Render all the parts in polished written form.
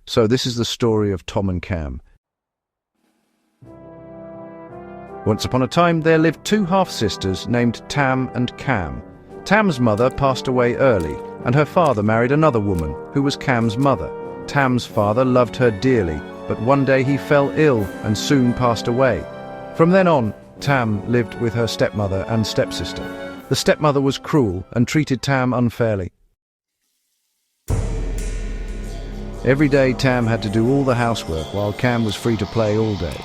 So this is the story of Tom and Cam. Once upon a time, there lived two half-sisters named Tam and Cam. Tam's mother passed away early, and her father married another woman, who was Cam's mother. Tam's father loved her dearly, but one day he fell ill and soon passed away. From then on, Tam lived with her stepmother and stepsister. The stepmother was cruel and treated Tam unfairly. Every day Tam had to do all the housework while Cam was free to play all day.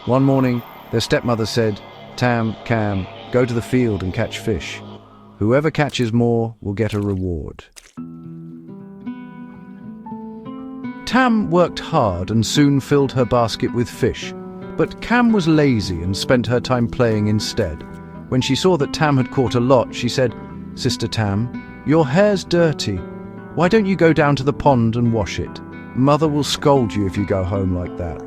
One morning, their stepmother said, "Tam, Cam, go to the field and catch fish. Whoever catches more will get a reward." Tam worked hard and soon filled her basket with fish, but Cam was lazy and spent her time playing instead. When she saw that Tam had caught a lot, she said, "Sister Tam, your hair's dirty. Why don't you go down to the pond and wash it? Mother will scold you if you go home like that."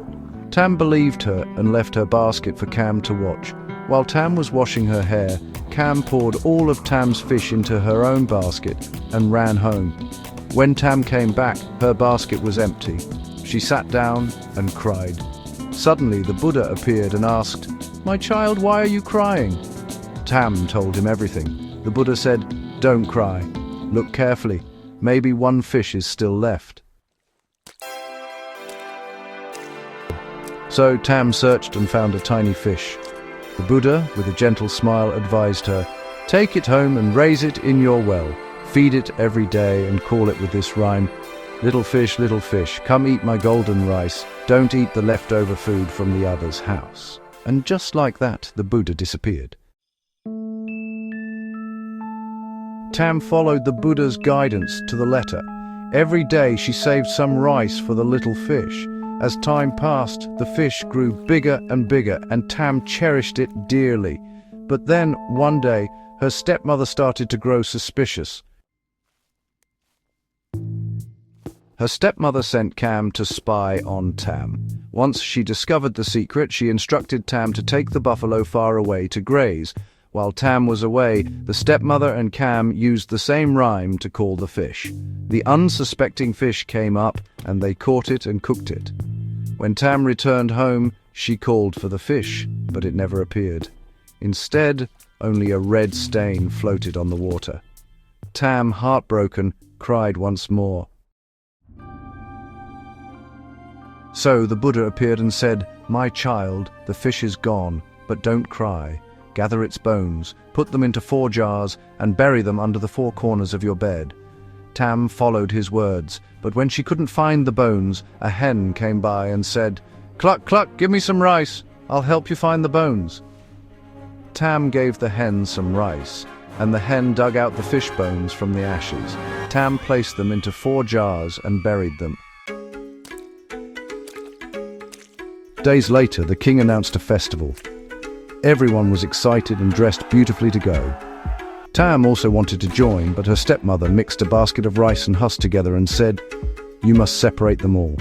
Tam believed her and left her basket for Cam to watch. While Tam was washing her hair, Cam poured all of Tam's fish into her own basket and ran home. When Tam came back, her basket was empty. She sat down and cried. Suddenly, the Buddha appeared and asked, "My child, why are you crying?" Tam told him everything. The Buddha said, "Don't cry. Look carefully. Maybe one fish is still left." So Tam searched and found a tiny fish. The Buddha, with a gentle smile, advised her, "Take it home and raise it in your well. Feed it every day and call it with this rhyme: little fish, come eat my golden rice. Don't eat the leftover food from the other's house." And just like that, the Buddha disappeared. Tam followed the Buddha's guidance to the letter. Every day she saved some rice for the little fish. As time passed, the fish grew bigger and bigger, and Tam cherished it dearly. But then, one day, her stepmother started to grow suspicious. Her stepmother sent Cam to spy on Tam. Once she discovered the secret, she instructed Tam to take the buffalo far away to graze. While Tam was away, the stepmother and Cam used the same rhyme to call the fish. The unsuspecting fish came up, and they caught it and cooked it. When Tam returned home, she called for the fish, but it never appeared. Instead, only a red stain floated on the water. Tam, heartbroken, cried once more. So the Buddha appeared and said, "My child, the fish is gone, but don't cry. Gather its bones, put them into 4 jars, and bury them under the 4 corners of your bed." Tam followed his words, but when she couldn't find the bones, a hen came by and said, "Cluck, cluck, give me some rice. I'll help you find the bones." Tam gave the hen some rice, and the hen dug out the fish bones from the ashes. Tam placed them into 4 jars and buried them. Days later, the king announced a festival. Everyone was excited and dressed beautifully to go. Tam also wanted to join, but her stepmother mixed a basket of rice and husk together and said, "You must separate them all.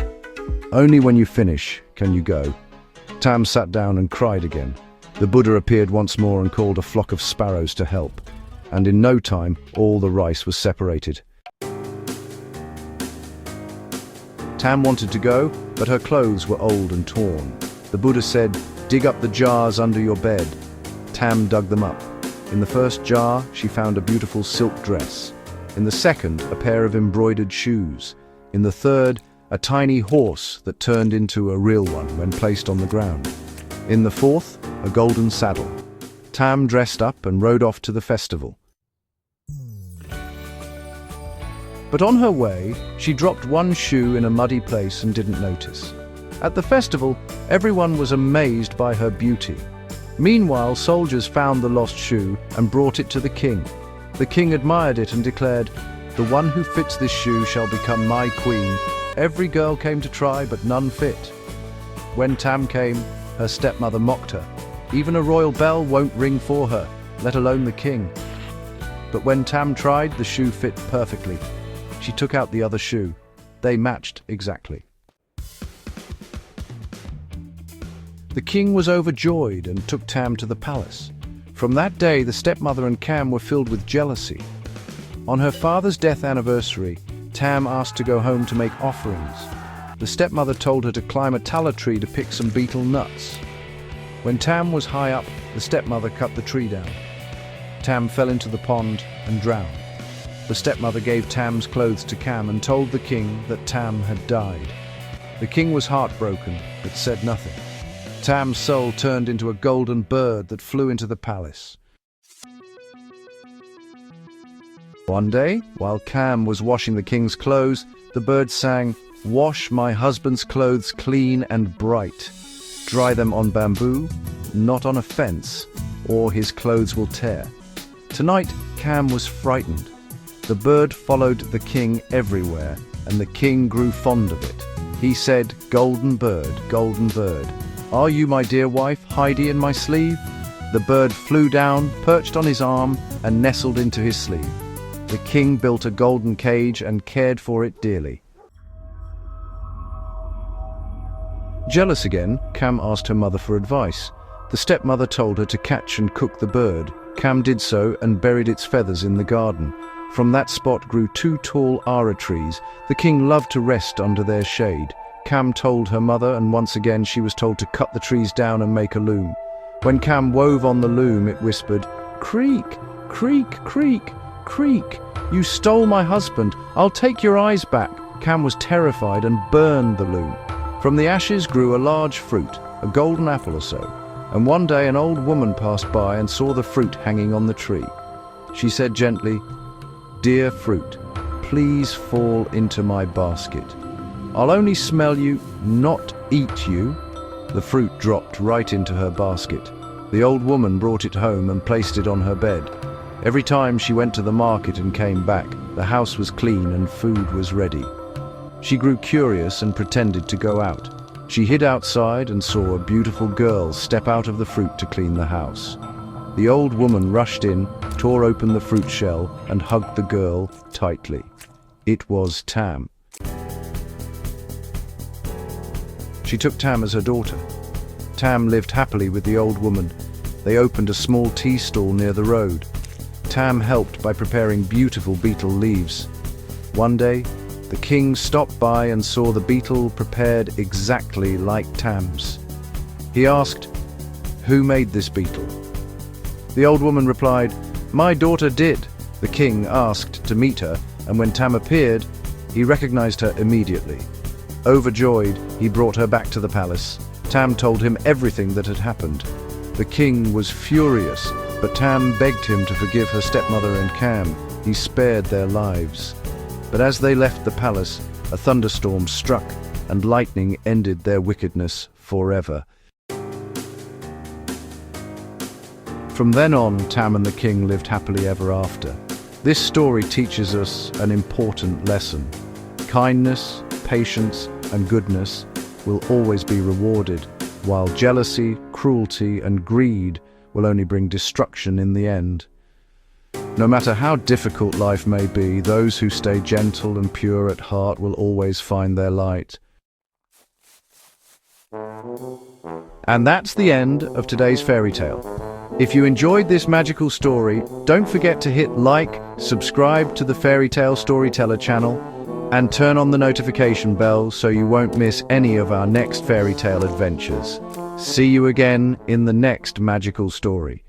Only when you finish can you go." Tam sat down and cried again. The Buddha appeared once more and called a flock of sparrows to help. And in no time, all the rice was separated. Tam wanted to go, but her clothes were old and torn. The Buddha said, "Dig up the jars under your bed." Tam dug them up. In the first jar, she found a beautiful silk dress. In the second, a pair of embroidered shoes. In the third, a tiny horse that turned into a real one when placed on the ground. In the fourth, a golden saddle. Tam dressed up and rode off to the festival. But on her way, she dropped one shoe in a muddy place and didn't notice. At the festival, everyone was amazed by her beauty. Meanwhile, soldiers found the lost shoe and brought it to the king. The king admired it and declared, "The one who fits this shoe shall become my queen." Every girl came to try, but none fit. When Tam came, her stepmother mocked her. Even a royal bell won't ring for her, let alone the king. But when Tam tried, the shoe fit perfectly. She took out the other shoe. They matched exactly. The king was overjoyed and took Tam to the palace. From that day, the stepmother and Cam were filled with jealousy. On her father's death anniversary, Tam asked to go home to make offerings. The stepmother told her to climb a tallow tree to pick some beetle nuts. When Tam was high up, the stepmother cut the tree down. Tam fell into the pond and drowned. The stepmother gave Tam's clothes to Cam and told the king that Tam had died. The king was heartbroken, but said nothing. Tam's soul turned into a golden bird that flew into the palace. One day, while Cam was washing the king's clothes, the bird sang, "Wash my husband's clothes clean and bright. Dry them on bamboo, not on a fence, or his clothes will tear." Tonight, Cam was frightened. The bird followed the king everywhere, and the king grew fond of it. He said, golden bird, are you my dear wife, Heidi in my sleeve?" The bird flew down, perched on his arm, and nestled into his sleeve. The king built a golden cage and cared for it dearly. Jealous again, Cam asked her mother for advice. The stepmother told her to catch and cook the bird. Cam did so and buried its feathers in the garden. From that spot grew 2 tall ara trees. The king loved to rest under their shade. Cam told her mother, and once again she was told to cut the trees down and make a loom. When Cam wove on the loom, it whispered, "Creak, creak, creak, creak. You stole my husband. I'll take your eyes back." Cam was terrified and burned the loom. From the ashes grew a large fruit, a golden apple or so. And one day an old woman passed by and saw the fruit hanging on the tree. She said gently, "Dear fruit, please fall into my basket. I'll only smell you, not eat you." The fruit dropped right into her basket. The old woman brought it home and placed it on her bed. Every time she went to the market and came back, the house was clean and food was ready. She grew curious and pretended to go out. She hid outside and saw a beautiful girl step out of the fruit to clean the house. The old woman rushed in, tore open the fruit shell, and hugged the girl tightly. It was Tam. She took Tam as her daughter. Tam lived happily with the old woman. They opened a small tea stall near the road. Tam helped by preparing beautiful beetle leaves. One day, the king stopped by and saw the beetle prepared exactly like Tam's. He asked, "Who made this beetle?" The old woman replied, "My daughter did." The king asked to meet her, and when Tam appeared, he recognized her immediately. Overjoyed, he brought her back to the palace. Tam told him everything that had happened. The king was furious, but Tam begged him to forgive her stepmother and Cam. He spared their lives. But as they left the palace, a thunderstorm struck, and lightning ended their wickedness forever. From then on, Tam and the king lived happily ever after. This story teaches us an important lesson. Kindness, patience, and goodness will always be rewarded, while jealousy, cruelty, and greed will only bring destruction in the end. No matter how difficult life may be, those who stay gentle and pure at heart will always find their light. And that's the end of today's fairy tale. If you enjoyed this magical story, don't forget to hit like, subscribe to the Fairy Tale Storyteller channel, and turn on the notification bell so you won't miss any of our next fairy tale adventures. See you again in the next magical story.